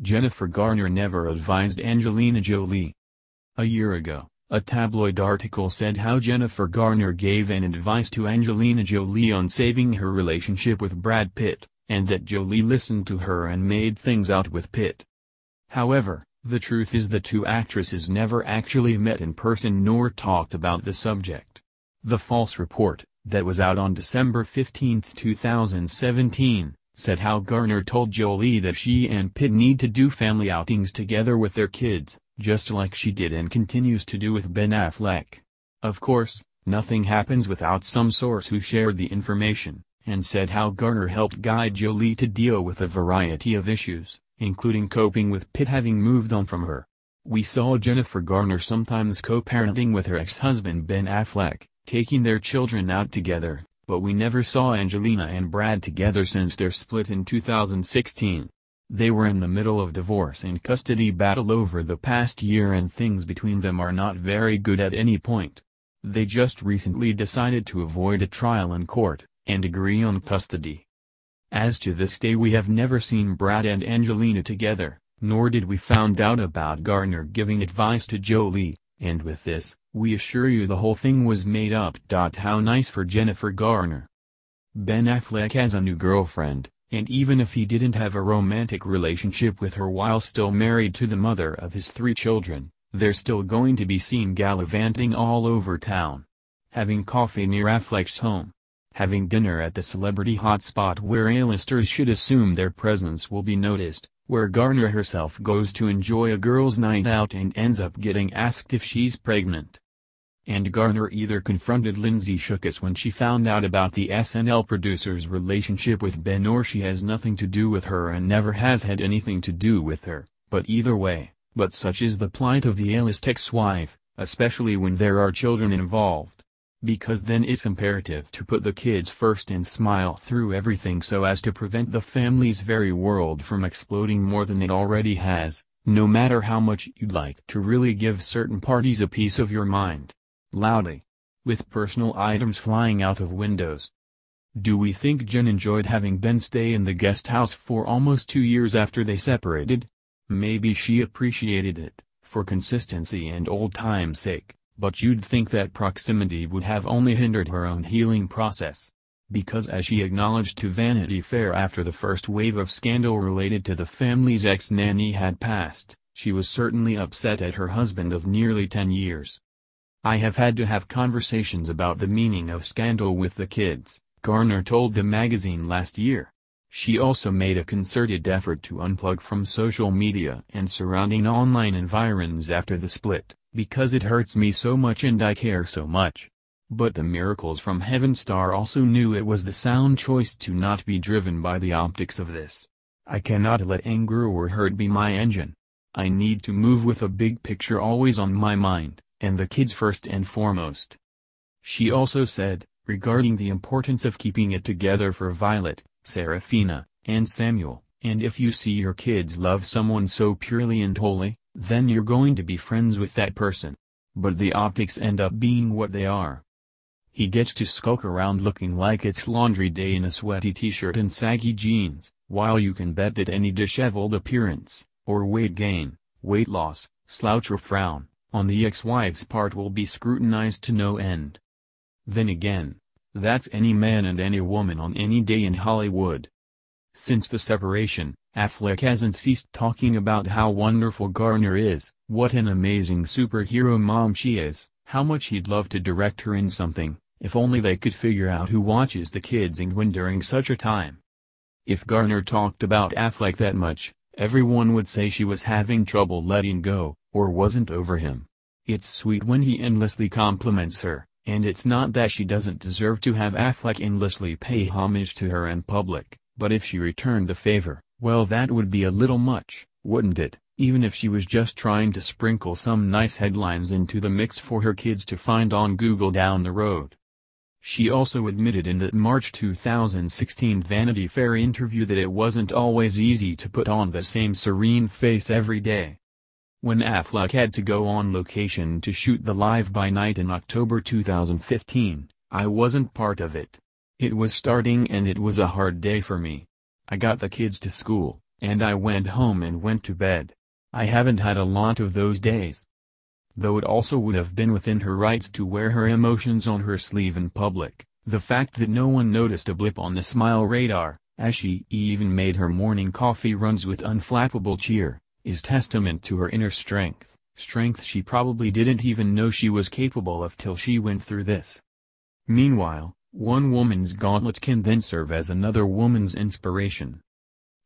Jennifer Garner never advised Angelina Jolie. A year ago, a tabloid article said how Jennifer Garner gave an advice to Angelina Jolie on saving her relationship with Brad Pitt, and that Jolie listened to her and made things out with Pitt. However, the truth is the two actresses never actually met in person nor talked about the subject. The false report, that was out on December 15, 2017, said how Garner told Jolie that she and Pitt need to do family outings together with their kids, just like she did and continues to do with Ben Affleck. Of course, nothing happens without some source who shared the information, and said how Garner helped guide Jolie to deal with a variety of issues, including coping with Pitt having moved on from her. We saw Jennifer Garner sometimes co-parenting with her ex-husband Ben Affleck, taking their children out together, but we never saw Angelina and Brad together since their split in 2016. They were in the middle of divorce and custody battle over the past year and things between them are not very good at any point. They just recently decided to avoid a trial in court, and agree on custody. As to this day we have never seen Brad and Angelina together, nor did we found out about Garner giving advice to Jolie, and with this, we assure you the whole thing was made up. How nice for Jennifer Garner. Ben Affleck has a new girlfriend, and even if he didn't have a romantic relationship with her while still married to the mother of his 3 children, they're still going to be seen gallivanting all over town. Having coffee near Affleck's home. Having dinner at the celebrity hotspot where A-listers should assume their presence will be noticed, where Garner herself goes to enjoy a girls' night out and ends up getting asked if she's pregnant. And Garner either confronted Lindsay Shookus when she found out about the SNL producer's relationship with Ben, or she has nothing to do with her and never has had anything to do with her, but either way, but such is the plight of the A-list ex-wife, especially when there are children involved. Because then it's imperative to put the kids first and smile through everything so as to prevent the family's very world from exploding more than it already has, no matter how much you'd like to really give certain parties a piece of your mind. Loudly. With personal items flying out of windows. Do we think Jen enjoyed having Ben stay in the guest house for almost 2 years after they separated? Maybe she appreciated it, for consistency and old time's sake. But you'd think that proximity would have only hindered her own healing process. Because as she acknowledged to Vanity Fair after the first wave of scandal related to the family's ex-nanny had passed, she was certainly upset at her husband of nearly 10 years. I have had to have conversations about the meaning of scandal with the kids, Garner told the magazine last year. She also made a concerted effort to unplug from social media and surrounding online environs after the split. Because it hurts me so much and I care so much. But the Miracles from Heaven star also knew it was the sound choice to not be driven by the optics of this. I cannot let anger or hurt be my engine. I need to move with a big picture always on my mind, and the kids first and foremost. She also said, regarding the importance of keeping it together for Violet, Serafina, and Samuel, and if you see your kids love someone so purely and wholly, then you're going to be friends with that person. But the optics end up being what they are. He gets to skulk around looking like it's laundry day in a sweaty t-shirt and saggy jeans, while you can bet that any disheveled appearance, or weight gain, weight loss, slouch or frown, on the ex-wife's part will be scrutinized to no end. Then again, that's any man and any woman on any day in Hollywood. Since the separation, Affleck hasn't ceased talking about how wonderful Garner is, what an amazing superhero mom she is, how much he'd love to direct her in something, if only they could figure out who watches the kids and when during such a time. If Garner talked about Affleck that much, everyone would say she was having trouble letting go, or wasn't over him. It's sweet when he endlessly compliments her, and it's not that she doesn't deserve to have Affleck endlessly pay homage to her in public, but if she returned the favor, well, that would be a little much, wouldn't it, even if she was just trying to sprinkle some nice headlines into the mix for her kids to find on Google down the road. She also admitted in that March 2016 Vanity Fair interview that it wasn't always easy to put on the same serene face every day. When Affleck had to go on location to shoot the Live by Night in October 2015, I wasn't part of it. It was starting and it was a hard day for me. I got the kids to school, And I went home and went to bed. I haven't had a lot of those days. Though it also would have been within her rights to wear her emotions on her sleeve in public, the fact that no one noticed a blip on the smile radar, as she even made her morning coffee runs with unflappable cheer, is testament to her inner strength, strength she probably didn't even know she was capable of till she went through this. Meanwhile, one woman's gauntlet can then serve as another woman's inspiration.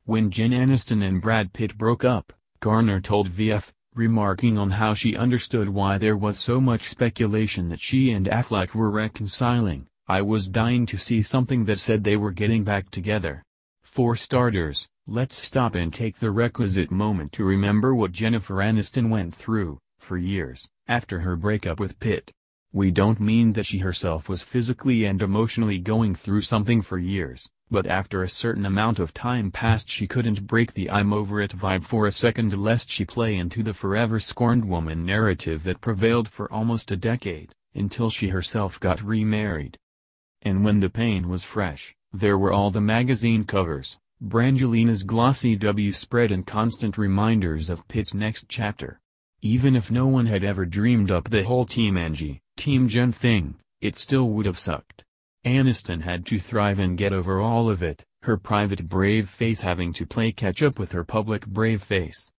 When Jen Aniston and Brad Pitt broke up, Garner told VF, remarking on how she understood why there was so much speculation that she and Affleck were reconciling, "I was dying to see something that said they were getting back together. For starters, let's stop and take the requisite moment to remember what Jennifer Aniston went through, for years, after her breakup with Pitt. We don't mean that she herself was physically and emotionally going through something for years, but after a certain amount of time passed she couldn't break the "I'm over it" vibe for a second lest she play into the forever scorned woman narrative that prevailed for almost a decade, until she herself got remarried. And when the pain was fresh, there were all the magazine covers, Brangelina's glossy W spread and constant reminders of Pitt's next chapter. Even if no one had ever dreamed up the whole Team Angie, Team Jen thing, it still would have sucked. Aniston had to thrive and get over all of it, her private brave face having to play catch-up with her public brave face.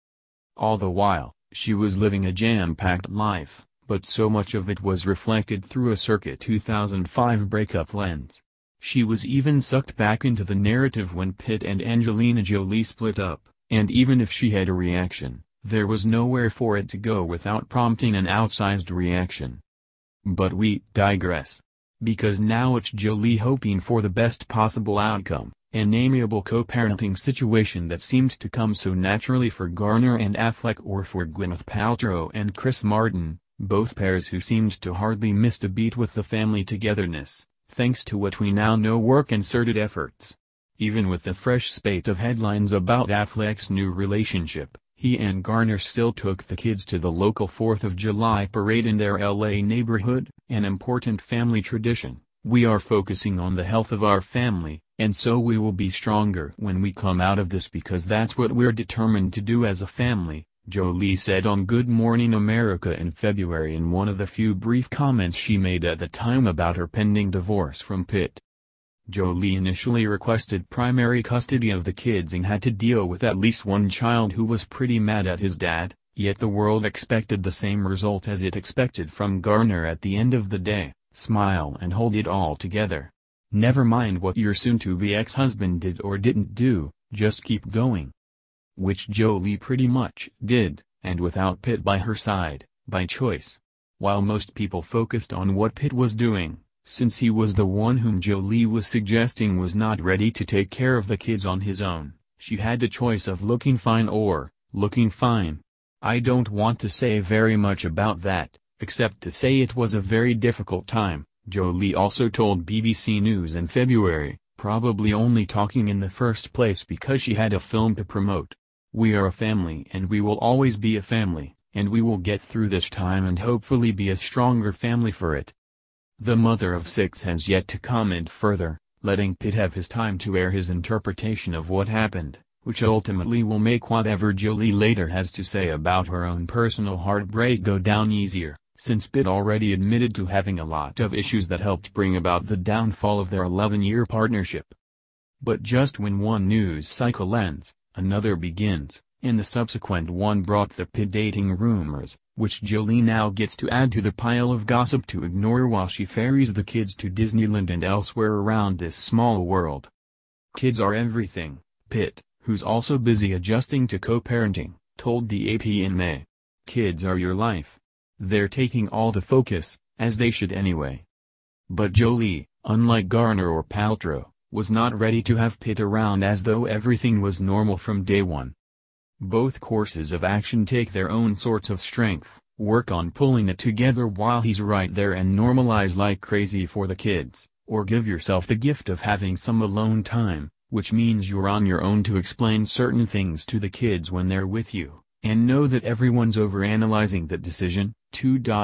All the while, she was living a jam-packed life, but so much of it was reflected through a circa 2005 breakup lens. She was even sucked back into the narrative when Pitt and Angelina Jolie split up, and even if she had a reaction, there was nowhere for it to go without prompting an outsized reaction. But we digress. Because now it's Jolie hoping for the best possible outcome, an amiable co-parenting situation that seemed to come so naturally for Garner and Affleck or for Gwyneth Paltrow and Chris Martin, both pairs who seemed to hardly miss a beat with the family togetherness, thanks to what we now know were concerted efforts. Even with the fresh spate of headlines about Affleck's new relationship, he and Garner still took the kids to the local 4th of July parade in their LA neighborhood, an important family tradition. "We are focusing on the health of our family, and so we will be stronger when we come out of this because that's what we're determined to do as a family," Jolie said on Good Morning America in February in one of the few brief comments she made at the time about her pending divorce from Pitt. Jolie initially requested primary custody of the kids and had to deal with at least one child who was pretty mad at his dad, yet the world expected the same result as it expected from Garner at the end of the day: smile and hold it all together. Never mind what your soon-to-be ex-husband did or didn't do, just keep going. Which Jolie pretty much did, and without Pitt by her side, by choice. While most people focused on what Pitt was doing, since he was the one whom Jolie was suggesting was not ready to take care of the kids on his own, she had the choice of looking fine or looking fine. I don't want to say very much about that, except to say it was a very difficult time, Jolie also told BBC News in February, probably only talking in the first place because she had a film to promote. "We are a family and we will always be a family, and we will get through this time and hopefully be a stronger family for it." The mother of 6 has yet to comment further, letting Pitt have his time to air his interpretation of what happened, which ultimately will make whatever Jolie later has to say about her own personal heartbreak go down easier, since Pitt already admitted to having a lot of issues that helped bring about the downfall of their 11-year partnership. But just when one news cycle ends, another begins, and the subsequent one brought the Pitt dating rumors, which Jolie now gets to add to the pile of gossip to ignore while she ferries the kids to Disneyland and elsewhere around this small world. "Kids are everything," Pitt, who's also busy adjusting to co-parenting, told the AP in May. "Kids are your life. They're taking all the focus, as they should anyway." But Jolie, unlike Garner or Paltrow, was not ready to have Pitt around as though everything was normal from day one. Both courses of action take their own sorts of strength, work on pulling it together while he's right there and normalize like crazy for the kids, or give yourself the gift of having some alone time, which means you're on your own to explain certain things to the kids when they're with you, and know that everyone's overanalyzing that decision.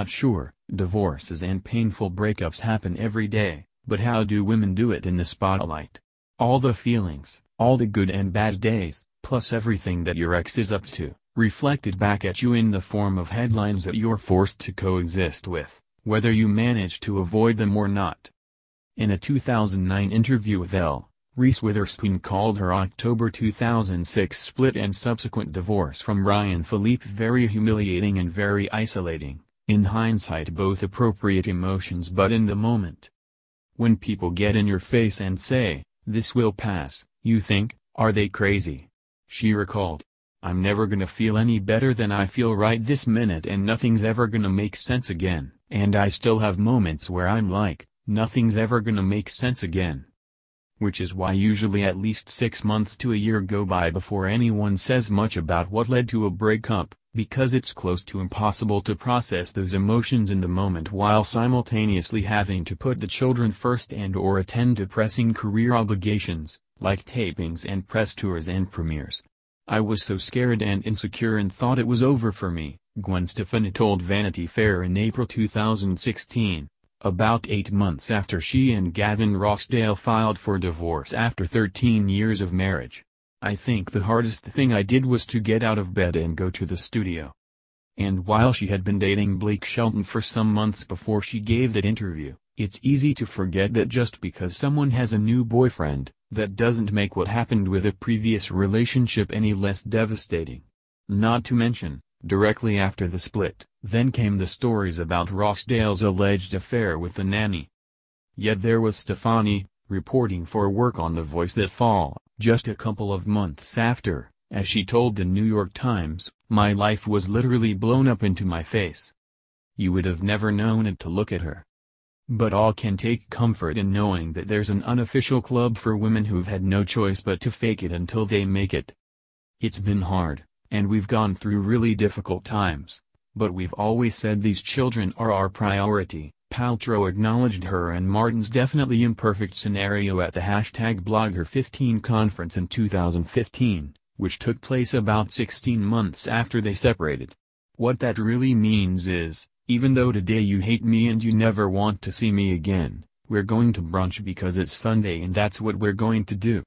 Sure, divorces and painful breakups happen every day, but how do women do it in the spotlight? All the feelings, all the good and bad days, plus everything that your ex is up to, reflected back at you in the form of headlines that you're forced to coexist with, whether you manage to avoid them or not. In a 2009 interview with Elle, Reese Witherspoon called her October 2006 split and subsequent divorce from Ryan Phillippe very humiliating and very isolating, in hindsight both appropriate emotions but in the moment. When people get in your face and say, "This will pass," you think, "Are they crazy?" She recalled. "I'm never gonna feel any better than I feel right this minute and nothing's ever gonna make sense again, and I still have moments where I'm like, nothing's ever gonna make sense again." Which is why usually at least 6 months to a year go by before anyone says much about what led to a breakup, because it's close to impossible to process those emotions in the moment while simultaneously having to put the children first and/or attend to pressing career obligations, like tapings and press tours and premieres. "I was so scared and insecure and thought it was over for me," Gwen Stefani told Vanity Fair in April 2016. About 8 months after she and Gavin Rossdale filed for divorce after 13 years of marriage. "I think the hardest thing I did was to get out of bed and go to the studio." And while she had been dating Blake Shelton for some months before she gave that interview, it's easy to forget that just because someone has a new boyfriend, that doesn't make what happened with a previous relationship any less devastating. Not to mention, directly after the split, then came the stories about Rossdale's alleged affair with the nanny. Yet there was Stefani, reporting for work on The Voice that fall, just a couple of months after, as she told the New York Times, "My life was literally blown up into my face. You would have never known it to look at her." But all can take comfort in knowing that there's an unofficial club for women who've had no choice but to fake it until they make it. It's been hard, and we've gone through really difficult times, but we've always said these children are our priority, Paltrow acknowledged her and Martin's definitely imperfect scenario at the #blogger15 conference in 2015, which took place about 16 months after they separated. What that really means is, even though today you hate me and you never want to see me again, we're going to brunch because it's Sunday and that's what we're going to do.